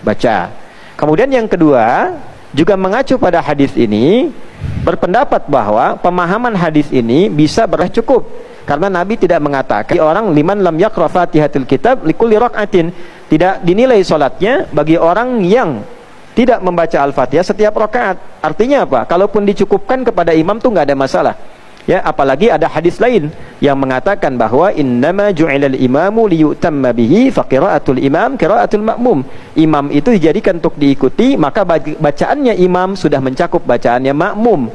baca. Kemudian yang kedua, juga mengacu pada hadis ini, berpendapat bahwa pemahaman hadis ini bisa cukup, karena Nabi tidak mengatakan orang liman lam yaqra fatihatul kitab likulli rak'atin, tidak dinilai salatnya bagi orang yang tidak membaca Al-Fatihah setiap rakaat. Artinya apa? Kalaupun dicukupkan kepada imam tuh nggak ada masalah. Ya, apalagi ada hadis lain yang mengatakan bahwa innama ju'ilal imamu liyutamma bihi faqira'atul imam qira'atul ma'mum. Imam itu dijadikan untuk diikuti, maka bacaannya imam sudah mencakup bacaannya makmum.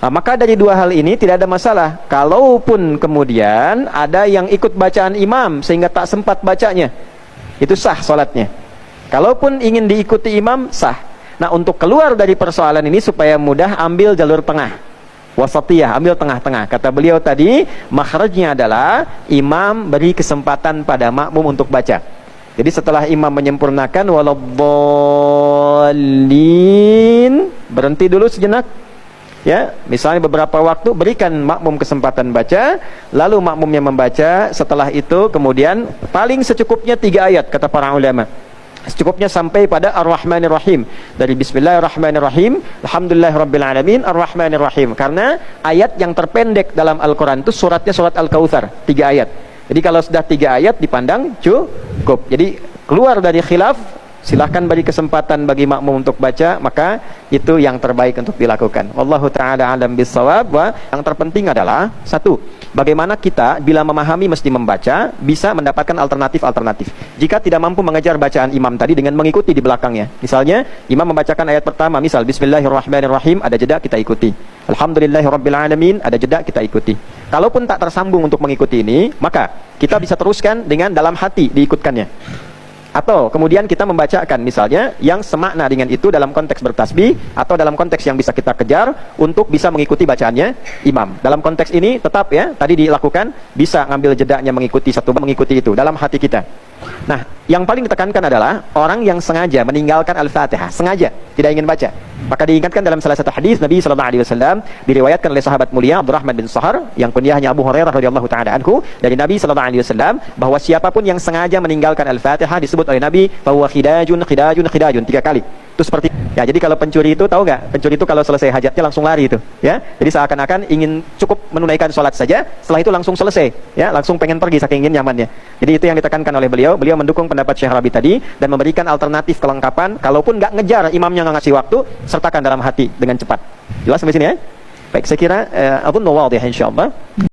Nah, maka dari dua hal ini tidak ada masalah. Kalaupun kemudian ada yang ikut bacaan imam sehingga tak sempat bacanya, itu sah salatnya. Kalaupun ingin diikuti imam, sah. Nah, untuk keluar dari persoalan ini supaya mudah, ambil jalur tengah, wasatiyah, ambil tengah-tengah. Kata beliau tadi, makhrajnya adalah imam beri kesempatan pada makmum untuk baca. Jadi setelah imam menyempurnakan waladdallin, berhenti dulu sejenak. Ya, misalnya beberapa waktu, berikan makmum kesempatan baca, lalu makmumnya membaca. Setelah itu kemudian paling secukupnya 3 ayat kata para ulama. Secukupnya sampai pada Ar-Rahmanir-Rahim. Dari Bismillahirrahmanirrahim, Alhamdulillahirrabbilalamin, Ar-Rahmanir-Rahim. Karena ayat yang terpendek dalam Al-Quran itu suratnya surat Al-Kautsar, 3 ayat. Jadi kalau sudah 3 ayat dipandang cukup. Jadi keluar dari khilaf, silahkan beri kesempatan bagi makmum untuk baca, maka itu yang terbaik untuk dilakukan. Wallahu ta'ala alam bissawab. Yang terpenting adalah satu, bagaimana kita bila memahami mesti membaca, bisa mendapatkan alternatif-alternatif. Jika tidak mampu mengejar bacaan imam tadi dengan mengikuti di belakangnya. Misalnya, imam membacakan ayat pertama, misal Bismillahirrahmanirrahim, ada jeda kita ikuti. Alhamdulillahirrabbilalamin, ada jeda kita ikuti. Kalaupun tak tersambung untuk mengikuti ini, maka kita bisa teruskan dengan dalam hati diikutkannya. Atau kemudian kita membacakan misalnya yang semakna dengan itu dalam konteks bertasbih, atau dalam konteks yang bisa kita kejar untuk bisa mengikuti bacaannya imam. Dalam konteks ini tetap ya, tadi dilakukan, bisa ngambil jedanya mengikuti mengikuti itu dalam hati kita. Nah, yang paling ditekankan adalah orang yang sengaja meninggalkan Al-Fatihah, sengaja tidak ingin baca. Maka diingatkan dalam salah satu hadis Nabi SAW, diriwayatkan oleh sahabat mulia Abdurrahman bin Sahar yang kunyahnya Abu Hurairah radhiyallahu taala anhu, dari Nabi SAW, bahwa siapapun yang sengaja meninggalkan Al-Fatihah disebut oleh Nabi bahwa khidajun 3 kali. Itu seperti ya, jadi kalau pencuri itu tahu nggak? Pencuri itu kalau selesai hajatnya langsung lari itu, ya. Jadi seakan-akan ingin cukup menunaikan sholat saja, setelah itu langsung selesai, ya, langsung pengen pergi saking ingin nyamannya. Jadi itu yang ditekankan oleh beliau. Beliau mendukung pendapat Syekh Rabi tadi dan memberikan alternatif kelengkapan. Kalaupun nggak ngejar, imamnya nggak ngasih waktu, sertakan dalam hati dengan cepat. Jelas sampai sini ya? Baik, saya kira wadih insyaallah.